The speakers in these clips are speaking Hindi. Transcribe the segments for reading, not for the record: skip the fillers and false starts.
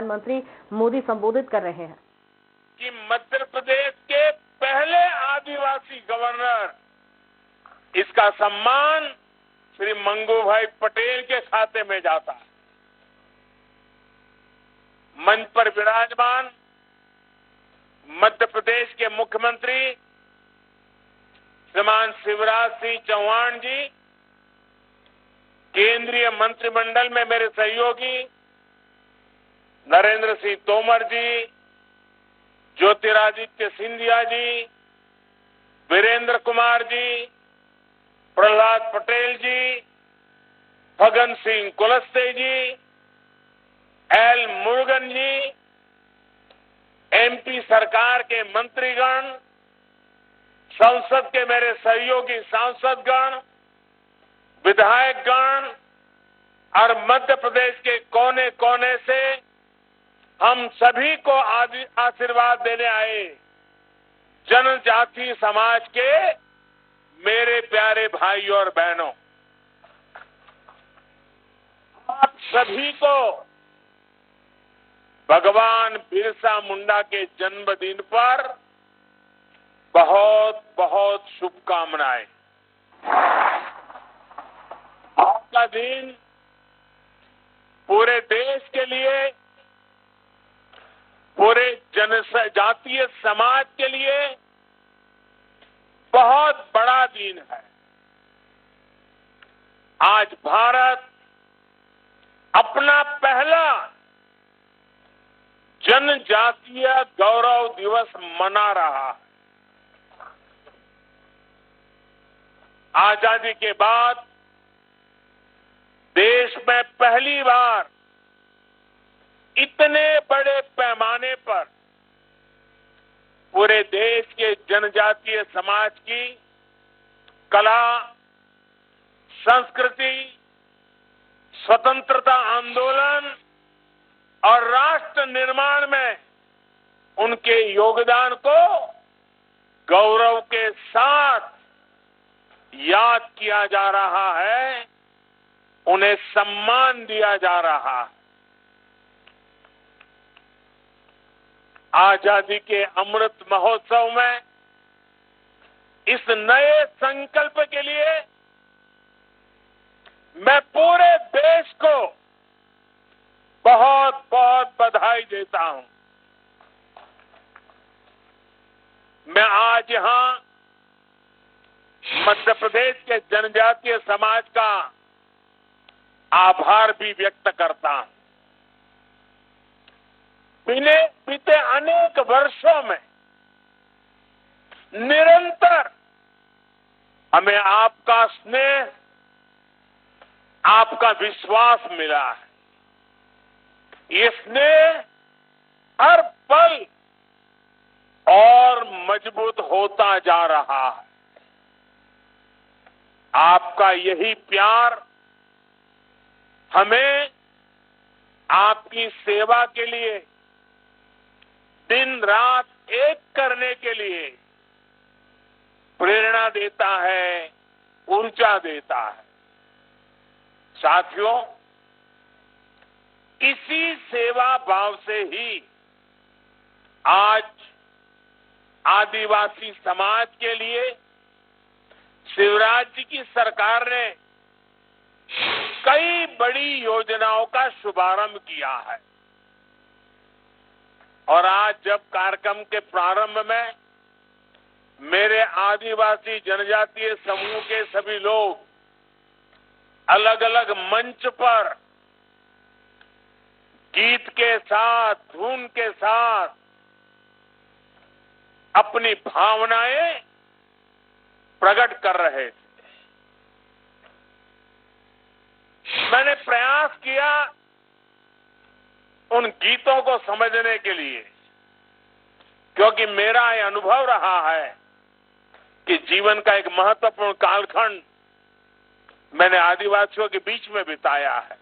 प्रधानमंत्री मोदी संबोधित कर रहे हैं कि मध्य प्रदेश के पहले आदिवासी गवर्नर, इसका सम्मान श्री मंगू भाई पटेल के खाते में जाता है। मंच पर विराजमान मध्य प्रदेश के मुख्यमंत्री श्रीमान शिवराज सिंह चौहान जी, केंद्रीय मंत्रिमंडल में मेरे सहयोगी नरेंद्र सिंह तोमर जी, ज्योतिरादित्य सिंधिया जी, वीरेंद्र कुमार जी, प्रहलाद पटेल जी, फग्गन सिंह कुलस्ते जी, एल मुरुगन जी, एमपी सरकार के मंत्रीगण, संसद के मेरे सहयोगी सांसदगण, विधायकगण और मध्य प्रदेश के कोने कोने से हम सभी को आशीर्वाद देने आए जनजाति समाज के मेरे प्यारे भाइयों और बहनों, आप सभी को भगवान बिरसा मुंडा के जन्मदिन पर बहुत बहुत शुभकामनाएं। आपका दिन पूरे देश के लिए, पूरे जनजातीय समाज के लिए बहुत बड़ा दिन है। आज भारत अपना पहला जनजातीय गौरव दिवस मना रहा है। आजादी के बाद देश में पहली बार इतने बड़े पैमाने पर पूरे देश के जनजातीय समाज की कला, संस्कृति, स्वतंत्रता आंदोलन और राष्ट्र निर्माण में उनके योगदान को गौरव के साथ याद किया जा रहा है, उन्हें सम्मान दिया जा रहा है। आजादी के अमृत महोत्सव में इस नए संकल्प के लिए मैं पूरे देश को बहुत बहुत बधाई देता हूं। मैं आज यहां मध्य प्रदेश के जनजातीय समाज का आभार भी व्यक्त करता हूं। बीते अनेक वर्षों में निरंतर हमें आपका स्नेह, आपका विश्वास मिला है। ये स्नेह हर पल और मजबूत होता जा रहा है। आपका यही प्यार हमें आपकी सेवा के लिए दिन रात एक करने के लिए प्रेरणा देता है, ऊर्जा देता है। साथियों, इसी सेवा भाव से ही आज आदिवासी समाज के लिए शिवराज जी की सरकार ने कई बड़ी योजनाओं का शुभारंभ किया है। और आज जब कार्यक्रम के प्रारंभ में मेरे आदिवासी जनजातीय समूह के सभी लोग अलग अलग मंच पर गीत के साथ, धुन के साथ अपनी भावनाएं प्रकट कर रहे थे, मैंने प्रयास किया उन गीतों को समझने के लिए, क्योंकि मेरा यह अनुभव रहा है कि जीवन का एक महत्वपूर्ण कालखंड मैंने आदिवासियों के बीच में बिताया है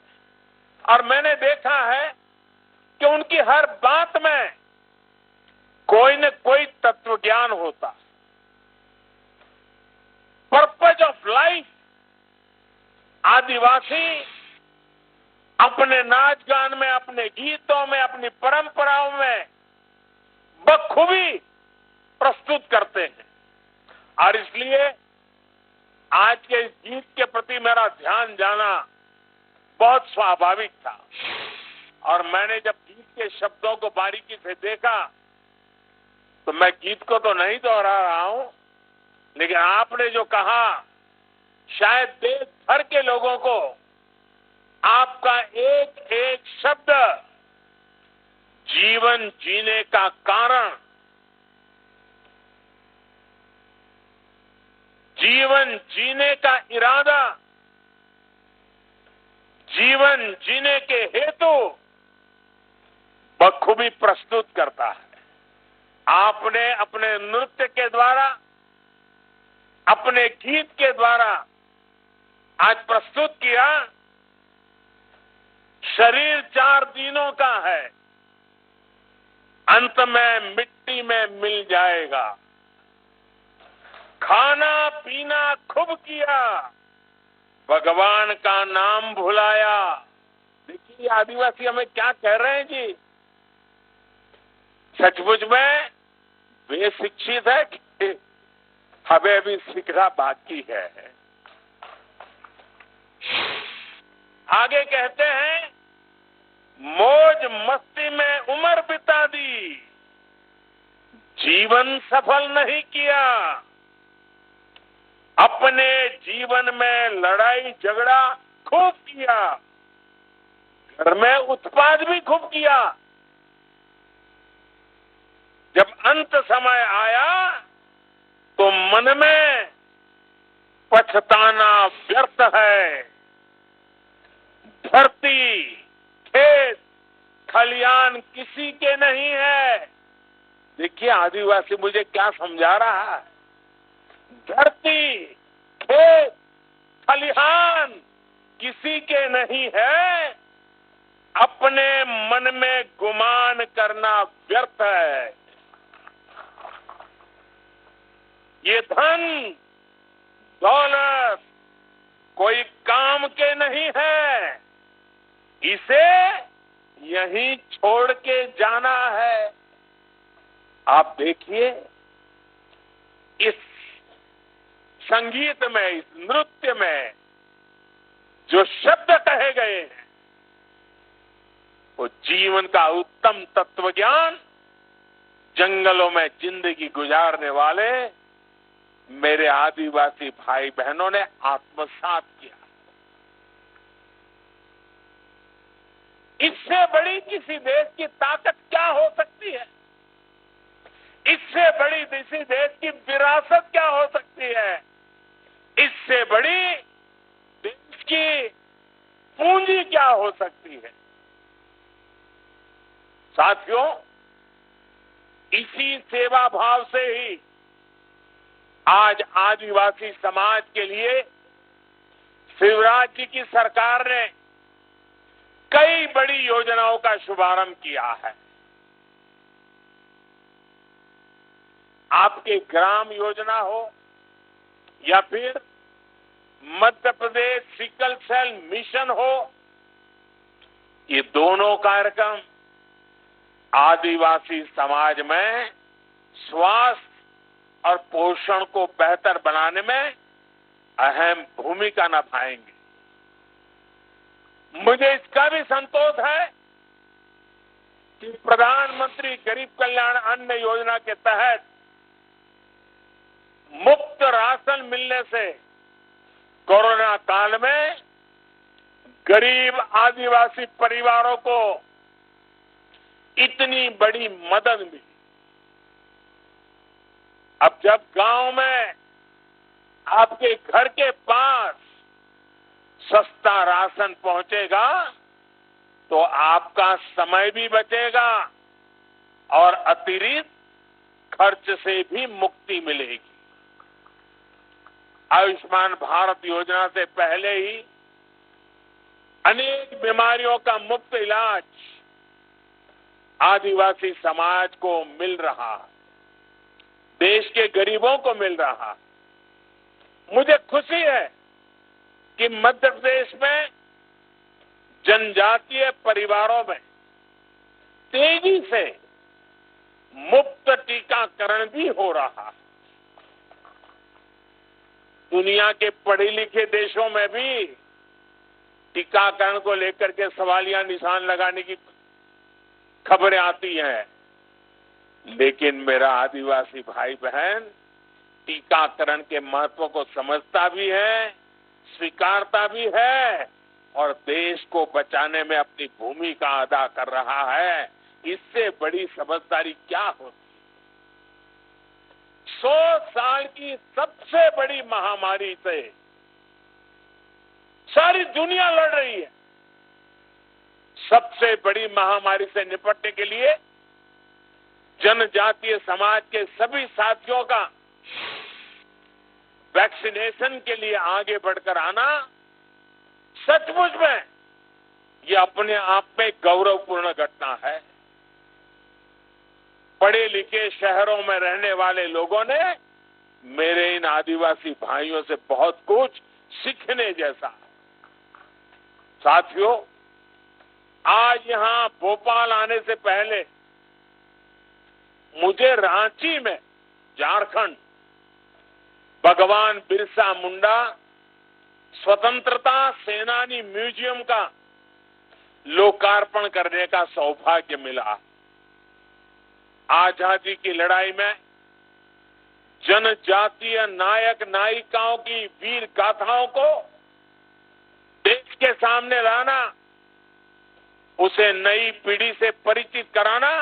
और मैंने देखा है कि उनकी हर बात में कोई न कोई तत्व ज्ञान होता। पर्पज ऑफ लाइफ आदिवासी अपने नाच गान में, अपने गीतों में, अपनी परंपराओं में बखूबी प्रस्तुत करते हैं। और इसलिए आज के इस गीत के प्रति मेरा ध्यान जाना बहुत स्वाभाविक था। और मैंने जब गीत के शब्दों को बारीकी से देखा तो मैं गीत को तो नहीं दोहरा रहा हूं, लेकिन आपने जो कहा, शायद देश भर के लोगों को आपका एक एक शब्द जीवन जीने का कारण, जीवन जीने का इरादा, जीवन जीने के हेतु बखूबी प्रस्तुत करता है। आपने अपने नृत्य के द्वारा, अपने गीत के द्वारा आज प्रस्तुत किया, शरीर 4 दिनों का है, अंत में मिट्टी में मिल जाएगा। खाना पीना खूब किया, भगवान का नाम भुलाया। देखिए आदिवासी हमें क्या कह रहे हैं जी। सचमुच में वे शिक्षित है कि हमें अभी सीखना बाकी है। आगे कहते हैं, मौज मस्ती में उम्र बिता दी, जीवन सफल नहीं किया। अपने जीवन में लड़ाई झगड़ा खूब किया, घर में उत्पाद भी खूब किया। जब अंत समय आया तो मन में पछताना व्यर्थ है। धरती, खेत, खलियान किसी के नहीं है। देखिए आदिवासी मुझे क्या समझा रहा है। धरती, खेत, खलिहान किसी के नहीं है। अपने मन में गुमान करना व्यर्थ है। ये धन दौलत कोई काम के नहीं है, इसे यहीं छोड़ के जाना है। आप देखिए इस संगीत में, इस नृत्य में जो शब्द कहे गए हैं, वो जीवन का उत्तम तत्व ज्ञान जंगलों में जिंदगी गुजारने वाले मेरे आदिवासी भाई बहनों ने आत्मसात किया। इससे बड़ी किसी देश की ताकत क्या हो सकती है? इससे बड़ी किसी देश की विरासत क्या हो सकती है? इससे बड़ी देश की पूंजी क्या हो सकती है? साथियों, इसी सेवा भाव से ही आज आदिवासी समाज के लिए शिवराज जी की सरकार ने कई बड़ी योजनाओं का शुभारंभ किया है। आपके ग्राम योजना हो या फिर Madhya Pradesh sickle cell mission हो, ये दोनों कार्यक्रम आदिवासी समाज में स्वास्थ्य और पोषण को बेहतर बनाने में अहम भूमिका निभाएंगे। मुझे इसका भी संतोष है कि प्रधानमंत्री गरीब कल्याण अन्न योजना के तहत मुफ्त राशन मिलने से कोरोना काल में गरीब आदिवासी परिवारों को इतनी बड़ी मदद मिली। अब जब गांव में आपके घर के पास सस्ता राशन पहुंचेगा तो आपका समय भी बचेगा और अतिरिक्त खर्च से भी मुक्ति मिलेगी। आयुष्मान भारत योजना से पहले ही अनेक बीमारियों का मुफ्त इलाज आदिवासी समाज को मिल रहा है, देश के गरीबों को मिल रहा। मुझे खुशी है कि मध्य प्रदेश में जनजातीय परिवारों में तेजी से मुफ्त टीकाकरण भी हो रहा है। दुनिया के पढ़े लिखे देशों में भी टीकाकरण को लेकर के सवालिया निशान लगाने की खबरें आती हैं, लेकिन मेरा आदिवासी भाई बहन टीकाकरण के महत्व को समझता भी है, स्वीकारता भी है और देश को बचाने में अपनी भूमिका अदा कर रहा है। इससे बड़ी समझदारी क्या होती? 100 साल की सबसे बड़ी महामारी से सारी दुनिया लड़ रही है। सबसे बड़ी महामारी से निपटने के लिए जनजातीय समाज के सभी साथियों का वैक्सीनेशन के लिए आगे बढ़कर आना सचमुच में ये अपने आप में गौरवपूर्ण घटना है। पढ़े लिखे शहरों में रहने वाले लोगों ने मेरे इन आदिवासी भाइयों से बहुत कुछ सीखने जैसा है। साथियों, आज यहां भोपाल आने से पहले मुझे रांची में झारखंड भगवान बिरसा मुंडा स्वतंत्रता सेनानी म्यूजियम का लोकार्पण करने का सौभाग्य मिला। आजादी की लड़ाई में जनजातीय नायक नायिकाओं की वीर गाथाओं को देश के सामने लाना, उसे नई पीढ़ी से परिचित कराना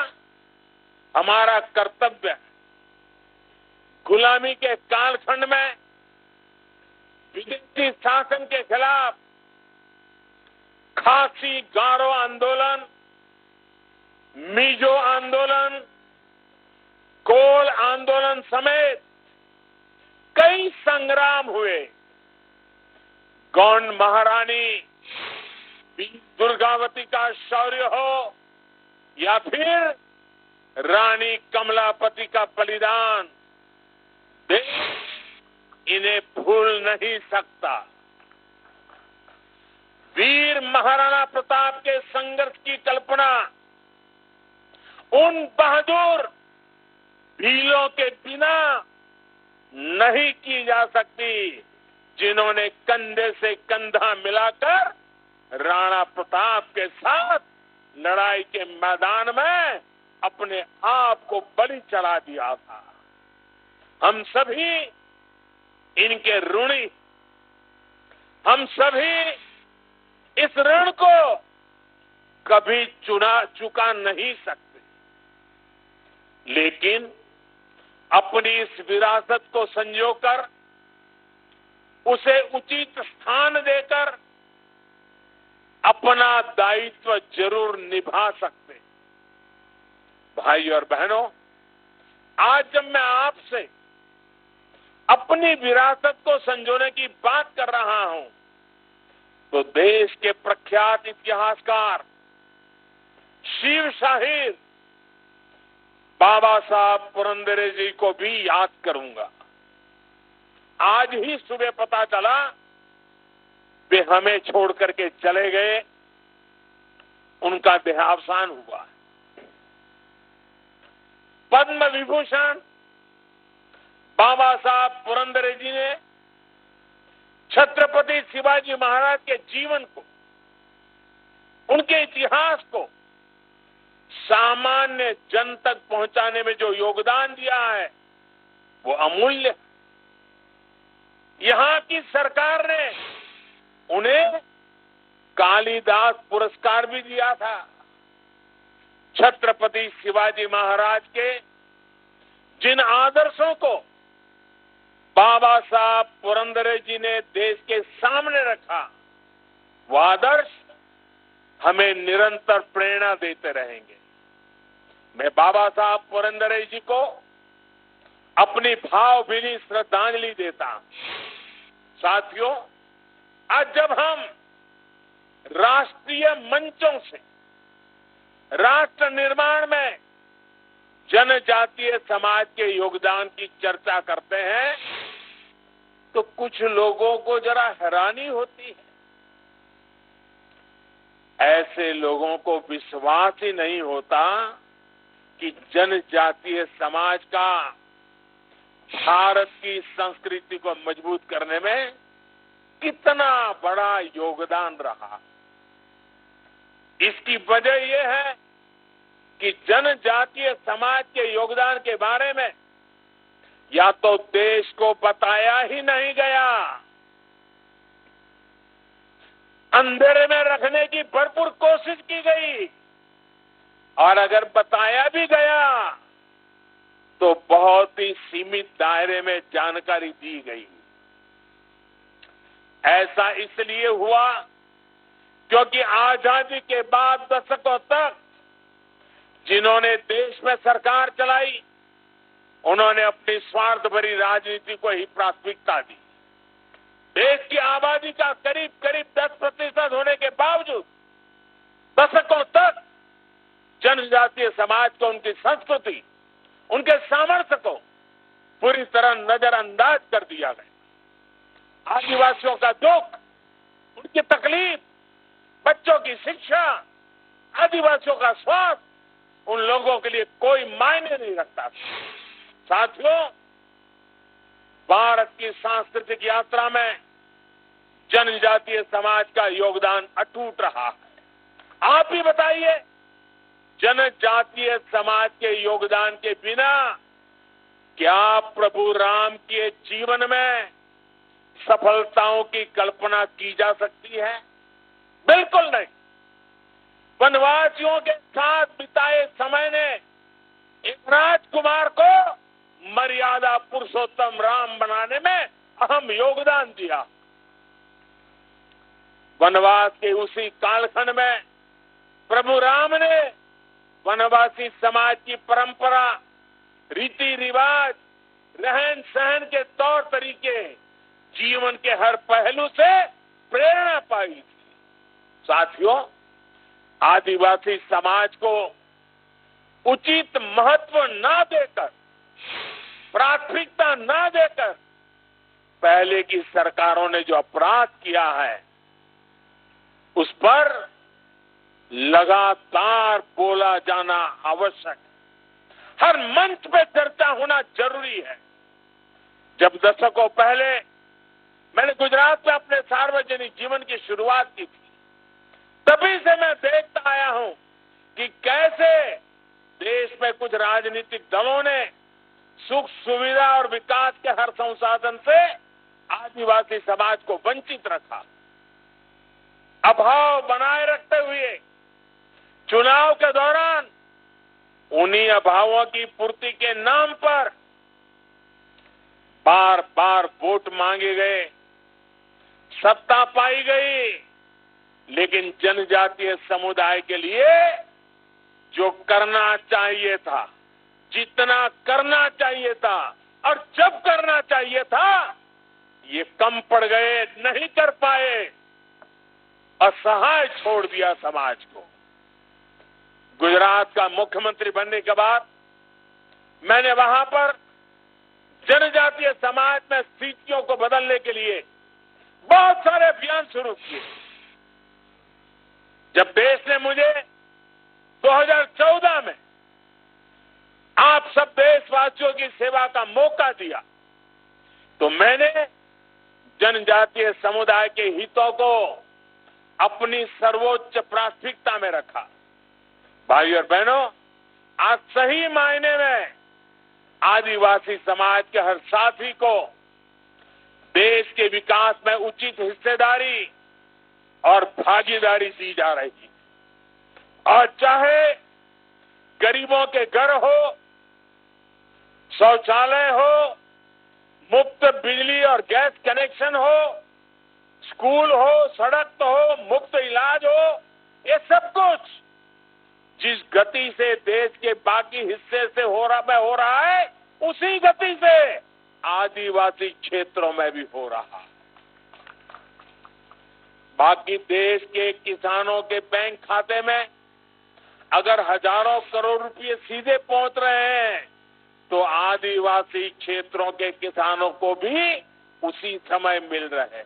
हमारा कर्तव्य है। गुलामी के कालखंड में विदेशी शासन के खिलाफ खासी गारो आंदोलन, मिजो आंदोलन, कोल आंदोलन समेत कई संग्राम हुए। गौंड महारानी दुर्गावती का शौर्य हो या फिर रानी कमलापति का बलिदान, देश इन्हें भूल नहीं सकता। वीर महाराणा प्रताप के संघर्ष की कल्पना उन बहादुर भीलों के बिना नहीं की जा सकती, जिन्होंने कंधे से कंधा मिलाकर राणा प्रताप के साथ लड़ाई के मैदान में अपने आप को बलि चढ़ा दिया था। हम सभी इनके ऋणी, हम सभी इस ऋण को कभी चुका नहीं सकते, लेकिन अपनी इस विरासत को संजोकर उसे उचित स्थान देकर अपना दायित्व जरूर निभा सकते। भाई और बहनों, आज जब मैं आपसे अपनी विरासत को संजोने की बात कर रहा हूं, तो देश के प्रख्यात इतिहासकार शिव शाहीर बाबा साहब पुरंदरे जी को भी याद करूंगा। आज ही सुबह पता चला वे हमें छोड़ करके चले गए, उनका देहावसान हुआ। पद्म विभूषण बाबा साहब पुरंदरे जी ने छत्रपति शिवाजी महाराज के जीवन को, उनके इतिहास को सामान्य जन तक पहुंचाने में जो योगदान दिया है वो अमूल्य। यहां की सरकार ने उन्हें कालिदास पुरस्कार भी दिया था। छत्रपति शिवाजी महाराज के जिन आदर्शों को बाबा साहब पुरंदरे जी ने देश के सामने रखा, वो आदर्श हमें निरंतर प्रेरणा देते रहेंगे। मैं बाबा साहब पुरंदरे जी को अपनी भावभीनी श्रद्धांजलि देता हूं। साथियों, आज जब हम राष्ट्रीय मंचों से राष्ट्र निर्माण में जनजातीय समाज के योगदान की चर्चा करते हैं, तो कुछ लोगों को जरा हैरानी होती है। ऐसे लोगों को विश्वास ही नहीं होता कि जनजातीय समाज का भारत की संस्कृति को मजबूत करने में कितना बड़ा योगदान रहा। इसकी वजह यह है कि जनजातीय समाज के योगदान के बारे में या तो देश को बताया ही नहीं गया, अंधेरे में रखने की भरपूर कोशिश की गई, और अगर बताया भी गया तो बहुत ही सीमित दायरे में जानकारी दी गई। ऐसा इसलिए हुआ क्योंकि आजादी के बाद दशकों तक जिन्होंने देश में सरकार चलाई, उन्होंने अपनी स्वार्थ भरी राजनीति को ही प्राथमिकता दी। देश की आबादी का करीब करीब 10% होने के बावजूद दशकों तक जनजातीय समाज को, उनकी संस्कृति, उनके सामर्थ्य को पूरी तरह नजरअंदाज कर दिया गया। आदिवासियों का दुख, उनकी तकलीफ, बच्चों की शिक्षा, आदिवासियों का स्वास्थ्य उन लोगों के लिए कोई मायने नहीं रखता। साथियों, भारत की सांस्कृतिक यात्रा में जनजातीय समाज का योगदान अटूट रहा है। आप ही बताइए, जनजातीय समाज के योगदान के बिना क्या प्रभु राम के जीवन में सफलताओं की कल्पना की जा सकती है? बिल्कुल नहीं। वनवासियों के साथ बिताए समय ने एक राजकुमार को मर्यादा पुरुषोत्तम राम बनाने में अहम योगदान दिया। वनवास के उसी कालखंड में प्रभु राम ने वनवासी समाज की परंपरा, रीति रिवाज, रहन सहन के तौर तरीके, जीवन के हर पहलू से प्रेरणा पाई थी। साथियों, आदिवासी समाज को उचित महत्व न देकर, प्राथमिकता न देकर पहले की सरकारों ने जो अपराध किया है, उस पर लगातार बोला जाना आवश्यक है। हर मंच पे चर्चा होना जरूरी है। जब दशकों पहले मैंने गुजरात में अपने सार्वजनिक जीवन की शुरुआत की थी, तभी से मैं देखता आया हूं कि कैसे देश में कुछ राजनीतिक दलों ने सुख सुविधा और विकास के हर संसाधन से आदिवासी समाज को वंचित रखा। अभाव बनाए रखते हुए चुनाव के दौरान उन्हीं अभावों की पूर्ति के नाम पर बार बार वोट मांगे गए, सत्ता पाई गई, लेकिन जनजातीय समुदाय के लिए जो करना चाहिए था, जितना करना चाहिए था और जब करना चाहिए था, ये कम पड़ गए, नहीं कर पाए, असहाय छोड़ दिया समाज को। गुजरात का मुख्यमंत्री बनने के बाद मैंने वहां पर जनजातीय समाज में स्थितियों को बदलने के लिए बहुत सारे अभियान शुरू किए। जब देश ने मुझे 2014 में आप सब देशवासियों की सेवा का मौका दिया, तो मैंने जनजातीय समुदाय के हितों को अपनी सर्वोच्च प्राथमिकता में रखा। भाइयों और बहनों, आज सही मायने में आदिवासी समाज के हर साथी को देश के विकास में उचित हिस्सेदारी और भागीदारी दी जा रही है। और चाहे गरीबों के घर हो, शौचालय हो, मुफ्त बिजली और गैस कनेक्शन हो, स्कूल हो, सड़क हो, मुफ्त इलाज हो, ये सब कुछ जिस गति से देश के बाकी हिस्से से हो रहा है, उसी गति से आदिवासी क्षेत्रों में भी हो रहा है। बाकी देश के किसानों के बैंक खाते में अगर हजारों करोड़ रुपए सीधे पहुंच रहे हैं, तो आदिवासी क्षेत्रों के किसानों को भी उसी समय मिल रहे हैं।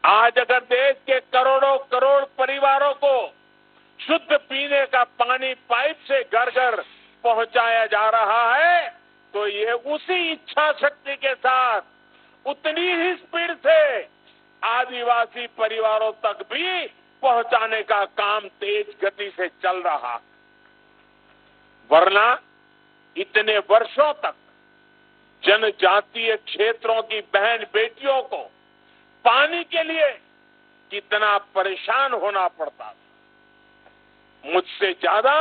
आज अगर देश के करोड़ों करोड़ परिवारों को शुद्ध पीने का पानी पाइप से घर घर पहुंचाया जा रहा है, तो ये उसी इच्छा शक्ति के साथ उतनी ही स्पीड से आदिवासी परिवारों तक भी पहुंचाने का काम तेज गति से चल रहा। वरना इतने वर्षों तक जनजातीय क्षेत्रों की बहन बेटियों को पानी के लिए कितना परेशान होना पड़ता था, मुझसे ज्यादा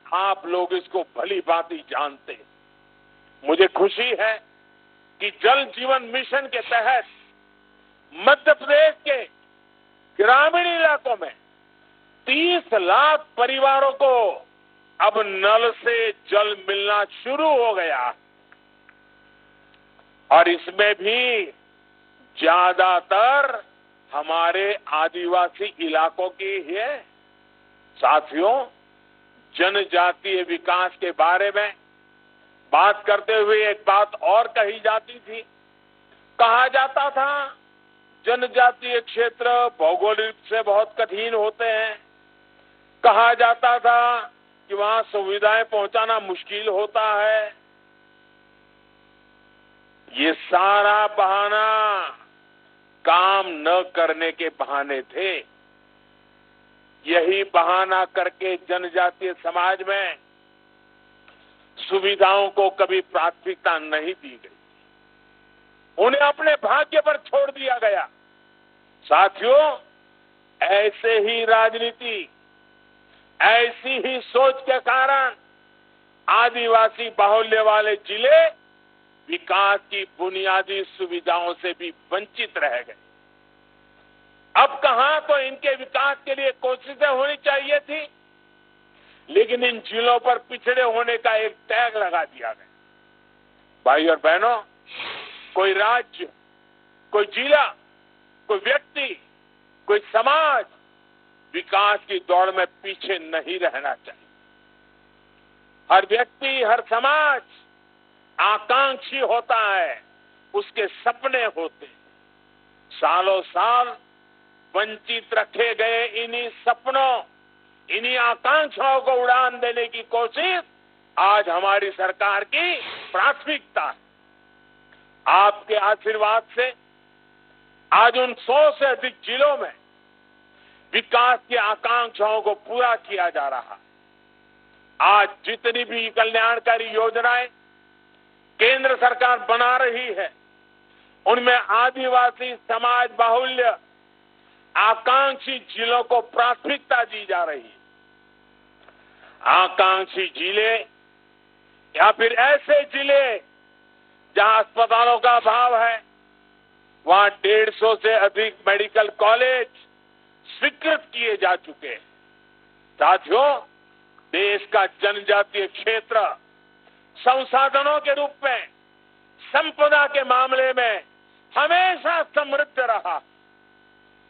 आप लोग इसको भली भांति जानते हैं। मुझे खुशी है कि जल जीवन मिशन के तहत मध्य प्रदेश के ग्रामीण इलाकों में 30 लाख परिवारों को अब नल से जल मिलना शुरू हो गया और इसमें भी ज्यादातर हमारे आदिवासी इलाकों की है। साथियों, जनजातीय विकास के बारे में बात करते हुए एक बात और कही जाती थी। कहा जाता था जनजातीय क्षेत्र भौगोलिक से बहुत कठिन होते हैं। कहा जाता था कि वहां सुविधाएं पहुंचाना मुश्किल होता है। ये सारा बहाना काम न करने के बहाने थे। यही बहाना करके जनजातीय समाज में सुविधाओं को कभी प्राथमिकता नहीं दी गई, उन्हें अपने भाग्य पर छोड़ दिया गया। साथियों, ऐसे ही राजनीति, ऐसी ही सोच के कारण आदिवासी बाहुल्य वाले जिले विकास की बुनियादी सुविधाओं से भी वंचित रह गए। अब कहां तो इनके विकास के लिए कोशिशें होनी चाहिए थी, लेकिन इन जिलों पर पिछड़े होने का एक टैग लगा दिया गया। भाई और बहनों, कोई राज्य, कोई जिला, कोई व्यक्ति, कोई समाज विकास की दौड़ में पीछे नहीं रहना चाहिए। हर व्यक्ति, हर समाज आकांक्षी होता है, उसके सपने होते हैं। सालों साल वंचित रखे गए इन्हीं सपनों, इन्हीं आकांक्षाओं को उड़ान देने की कोशिश आज हमारी सरकार की प्राथमिकता है। आपके आशीर्वाद से आज उन 100 से अधिक जिलों में विकास की आकांक्षाओं को पूरा किया जा रहा है। आज जितनी भी कल्याणकारी योजनाएं केंद्र सरकार बना रही है, उनमें आदिवासी समाज बाहुल्य आकांक्षी जिलों को प्राथमिकता दी जा रही है। आकांक्षी जिले या फिर ऐसे जिले जहां अस्पतालों का अभाव है, वहां 150 से अधिक मेडिकल कॉलेज स्वीकृत किए जा चुके हैं। साथियों, देश का जनजातीय क्षेत्र संसाधनों के रूप में, संपदा के मामले में हमेशा समृद्ध रहा,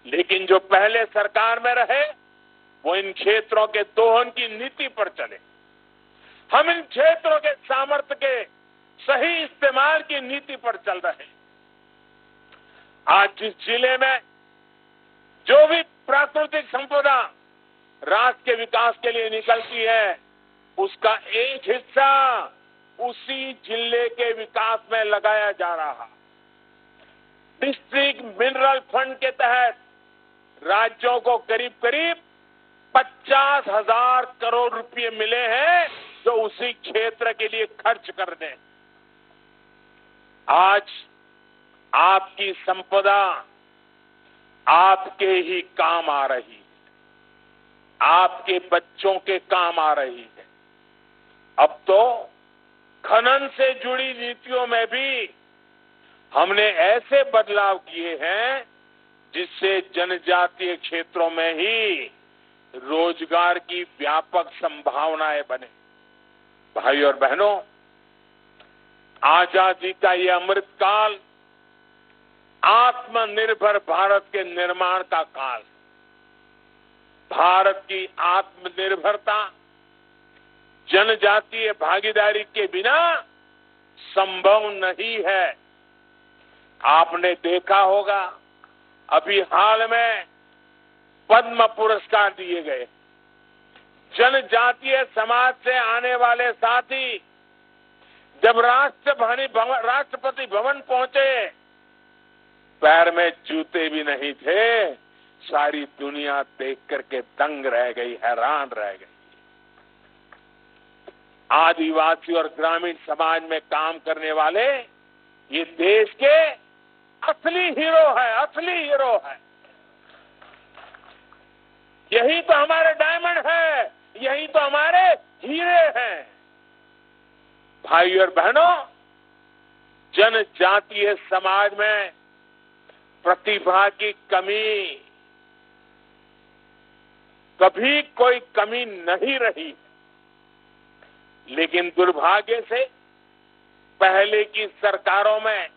लेकिन जो पहले सरकार में रहे वो इन क्षेत्रों के दोहन की नीति पर चले। हम इन क्षेत्रों के सामर्थ्य के सही इस्तेमाल की नीति पर चल रहे हैं। आज जिस जिले में जो भी प्राकृतिक संपदा राष्ट्र के विकास के लिए निकलती है, उसका एक हिस्सा उसी जिले के विकास में लगाया जा रहा। डिस्ट्रिक्ट मिनरल फंड के तहत राज्यों को करीब करीब 50,000 करोड़ रुपए मिले हैं, जो उसी क्षेत्र के लिए खर्च कर दें। आज आपकी संपदा आपके ही काम आ रही है, आपके बच्चों के काम आ रही है। अब तो खनन से जुड़ी नीतियों में भी हमने ऐसे बदलाव किए हैं जिससे जनजातीय क्षेत्रों में ही रोजगार की व्यापक संभावनाएं बने। भाई और बहनों, आजादी का ये अमृतकाल आत्मनिर्भर भारत के निर्माण का काल। भारत की आत्मनिर्भरता जनजातीय भागीदारी के बिना संभव नहीं है। आपने देखा होगा अभी हाल में पद्म पुरस्कार दिए गए। जनजातीय समाज से आने वाले साथी जब राष्ट्रपति भवन पहुंचे, पैर में जूते भी नहीं थे। सारी दुनिया देख करके दंग रह गई, हैरान रह गई। आदिवासी और ग्रामीण समाज में काम करने वाले ये देश के असली हीरो है, असली हीरो है। यही तो हमारे डायमंड है, यही तो हमारे हीरे हैं। भाई और बहनों, जनजातीय समाज में प्रतिभा की कमी, कभी कोई कमी नहीं रही, लेकिन दुर्भाग्य से पहले की सरकारों में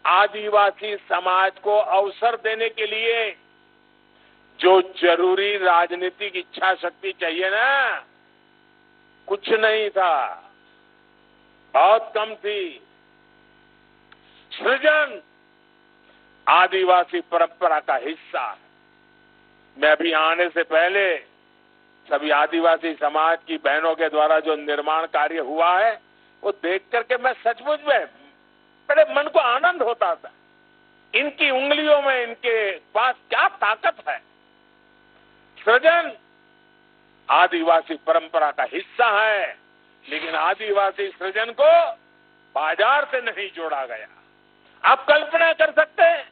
आदिवासी समाज को अवसर देने के लिए जो जरूरी राजनीतिक इच्छा शक्ति चाहिए ना, कुछ नहीं था, बहुत कम थी। सृजन आदिवासी परंपरा का हिस्सा है। मैं अभी आने से पहले सभी आदिवासी समाज की बहनों के द्वारा जो निर्माण कार्य हुआ है, वो देख करके मैं सचमुच में बड़े मन को आनंद होता था। इनकी उंगलियों में, इनके पास क्या ताकत है। सृजन आदिवासी परंपरा का हिस्सा है, लेकिन आदिवासी सृजन को बाजार से नहीं जोड़ा गया। आप कल्पना कर सकते हैं,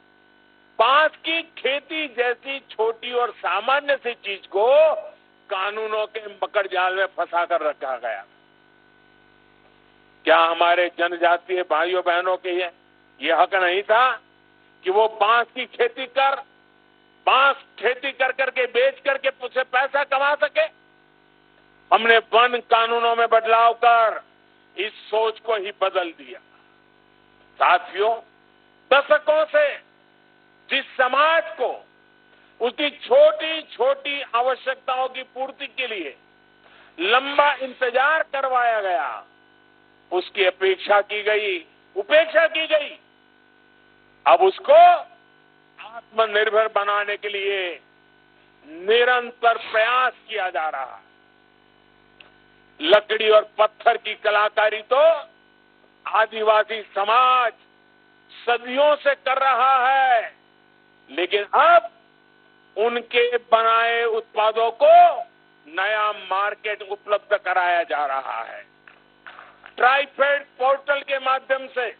बांस की खेती जैसी छोटी और सामान्य सी चीज को कानूनों के मकड़ जाल में फंसा कर रखा गया। क्या हमारे जनजातीय भाइयों बहनों के ये हक नहीं था कि वो बांस की खेती कर करके बेच करके उससे पैसा कमा सके? हमने वन कानूनों में बदलाव कर इस सोच को ही बदल दिया। साथियों, दशकों से जिस समाज को उसकी छोटी छोटी आवश्यकताओं की पूर्ति के लिए लंबा इंतजार करवाया गया, उसकी उपेक्षा की गई। अब उसको आत्मनिर्भर बनाने के लिए निरंतर प्रयास किया जा रहा है। लकड़ी और पत्थर की कलाकारी तो आदिवासी समाज सदियों से कर रहा है, लेकिन अब उनके बनाए उत्पादों को नया मार्केट उपलब्ध कराया जा रहा है। ट्राइफेड पोर्टल के माध्यम से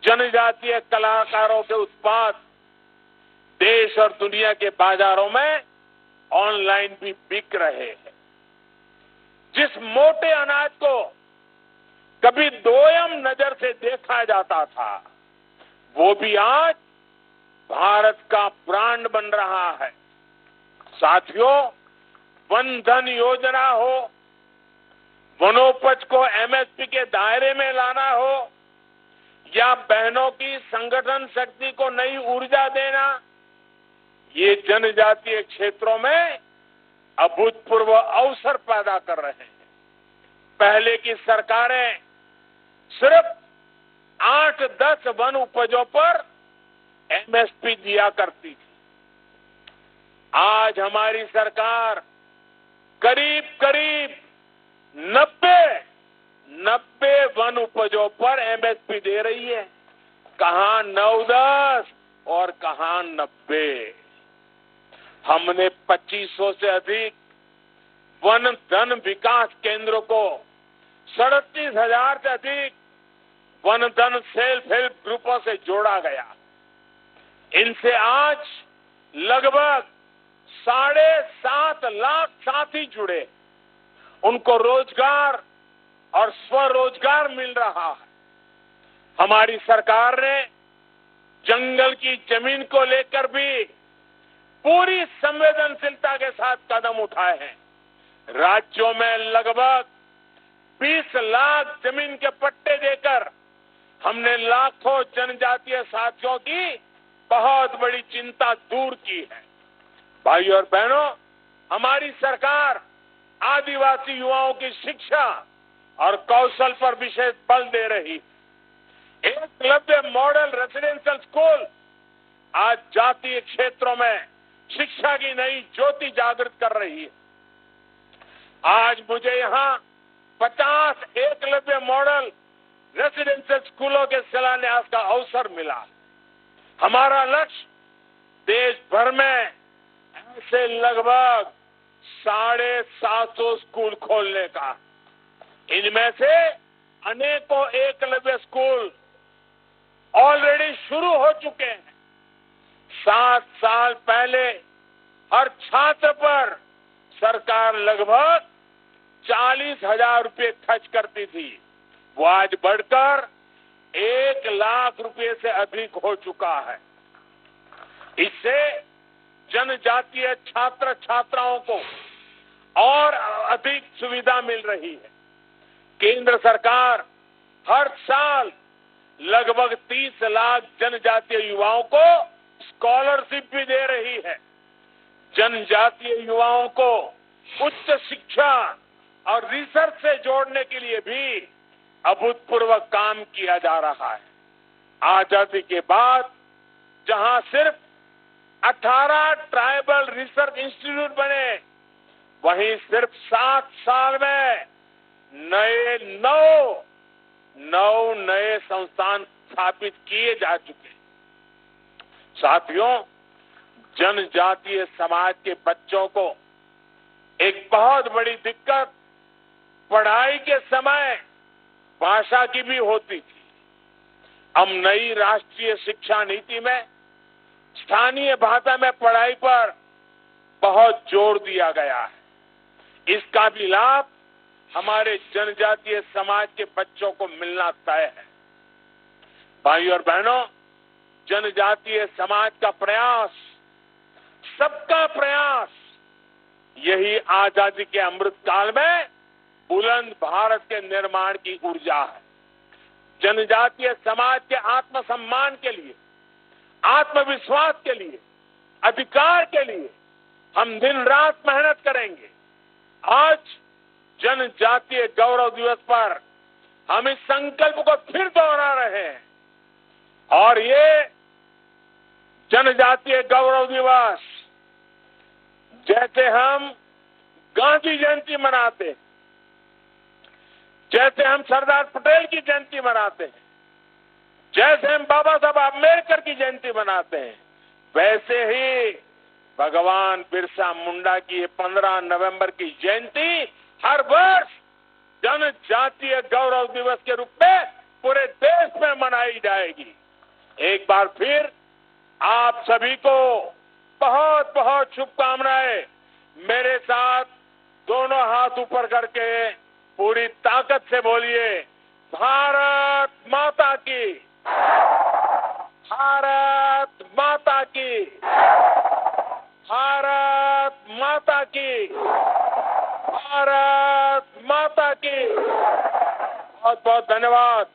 जनजातीय कलाकारों के उत्पाद देश और दुनिया के बाजारों में ऑनलाइन भी बिक रहे हैं। जिस मोटे अनाज को कभी दोयम नजर से देखा जाता था, वो भी आज भारत का ब्रांड बन रहा है। साथियों, वन धन योजना हो, वनोपज को एमएसपी के दायरे में लाना हो, या बहनों की संगठन शक्ति को नई ऊर्जा देना, ये जनजातीय क्षेत्रों में अभूतपूर्व अवसर पैदा कर रहे हैं। पहले की सरकारें सिर्फ 8-10 वन उपजों पर एमएसपी दिया करती थी। आज हमारी सरकार करीब 90 वन उपजों पर एमएसपी दे रही है। कहां 9-10 और कहां 90। हमने 2500 से अधिक वन धन विकास केंद्रों को 37,000 से अधिक वन धन सेल्फ हेल्प ग्रुपों से जोड़ा गया। इनसे आज लगभग 7.5 लाख साथी जुड़े। उनको रोजगार और स्वरोजगार मिल रहा है। हमारी सरकार ने जंगल की जमीन को लेकर भी पूरी संवेदनशीलता के साथ कदम उठाए हैं। राज्यों में लगभग 20 लाख जमीन के पट्टे देकर हमने लाखों जनजातीय साथियों की बहुत बड़ी चिंता दूर की है। भाइयों और बहनों, हमारी सरकार आदिवासी युवाओं की शिक्षा और कौशल पर विशेष बल दे रही है। एकलव्य मॉडल रेसिडेंशियल स्कूल आज जातीय क्षेत्रों में शिक्षा की नई ज्योति जागृत कर रही है। आज मुझे यहाँ 50 एकलव्य मॉडल रेसिडेंशियल स्कूलों के शिलान्यास का अवसर मिला। हमारा लक्ष्य देश भर में ऐसे लगभग 750 स्कूल खोलने का। इनमें से अनेकों एकलव्य स्कूल ऑलरेडी शुरू हो चुके हैं। 7 साल पहले हर छात्र पर सरकार लगभग 40,000 रुपए खर्च करती थी। वो आज बढ़कर 1 लाख रुपए से अधिक हो चुका है। इससे जनजातीय छात्र छात्राओं को और अधिक सुविधा मिल रही है। केंद्र सरकार हर साल लगभग 30 लाख जनजातीय युवाओं को स्कॉलरशिप भी दे रही है। जनजातीय युवाओं को उच्च शिक्षा और रिसर्च से जोड़ने के लिए भी अभूतपूर्व काम किया जा रहा है। आजादी के बाद जहां सिर्फ 18 ट्राइबल रिसर्च इंस्टीट्यूट बने, वहीं सिर्फ 7 साल में 9 नए संस्थान स्थापित किए जा चुके हैं। साथियों, जनजातीय समाज के बच्चों को एक बहुत बड़ी दिक्कत पढ़ाई के समय भाषा की भी होती थी। अब नई राष्ट्रीय शिक्षा नीति में स्थानीय भाषा में पढ़ाई पर बहुत जोर दिया गया है। इसका भी लाभ हमारे जनजातीय समाज के बच्चों को मिलना तय है। भाइयों और बहनों, जनजातीय समाज का प्रयास, सबका प्रयास, यही आजादी के अमृत काल में बुलंद भारत के निर्माण की ऊर्जा है। जनजातीय समाज के आत्मसम्मान के लिए, आत्मविश्वास के लिए, अधिकार के लिए हम दिन रात मेहनत करेंगे। आज जनजातीय गौरव दिवस पर हम इस संकल्प को फिर दोहरा रहे हैं और ये जनजातीय गौरव दिवस जैसे हम गांधी जयंती मनाते हैं, जैसे हम सरदार पटेल की जयंती मनाते हैं, जैसे हम बाबा साहब अम्बेडकर की जयंती मनाते हैं, वैसे ही भगवान बिरसा मुंडा की 15 नवंबर की जयंती हर वर्ष जनजातीय गौरव दिवस के रूप में पूरे देश में मनाई जाएगी। एक बार फिर आप सभी को बहुत बहुत शुभकामनाएं। मेरे साथ दोनों हाथ ऊपर करके पूरी ताकत से बोलिए, भारत माता की, भारत माता की, भारत माता की, भारत माता की। बहुत बहुत धन्यवाद।